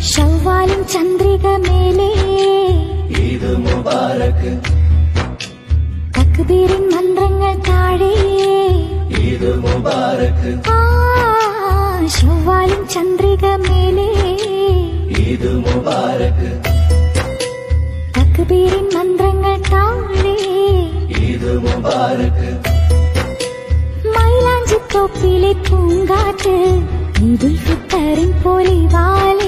ഷവ്വാലിൻ ചന്ദ്രിക മേലെ ഈദ് മുബാരക്. തക്ബീറിൻ മന്ത്രങ്ങൾ താഴെ ഈദ് മുബാരക്. ഷവ്വാലിൻ ചന്ദ്രിക മേലെ ഈദ് മുബാരക്. തക്ബീറിൻ മന്ത്രങ്ങൾ താഴെ ഈദ് മുബാരക്. മൈലാഞ്ചിത്തോപ്പിലെ പൂങ്കാറ്റ് ഈദുൽ ഫിത്തറിൻ പൊലിവാലെ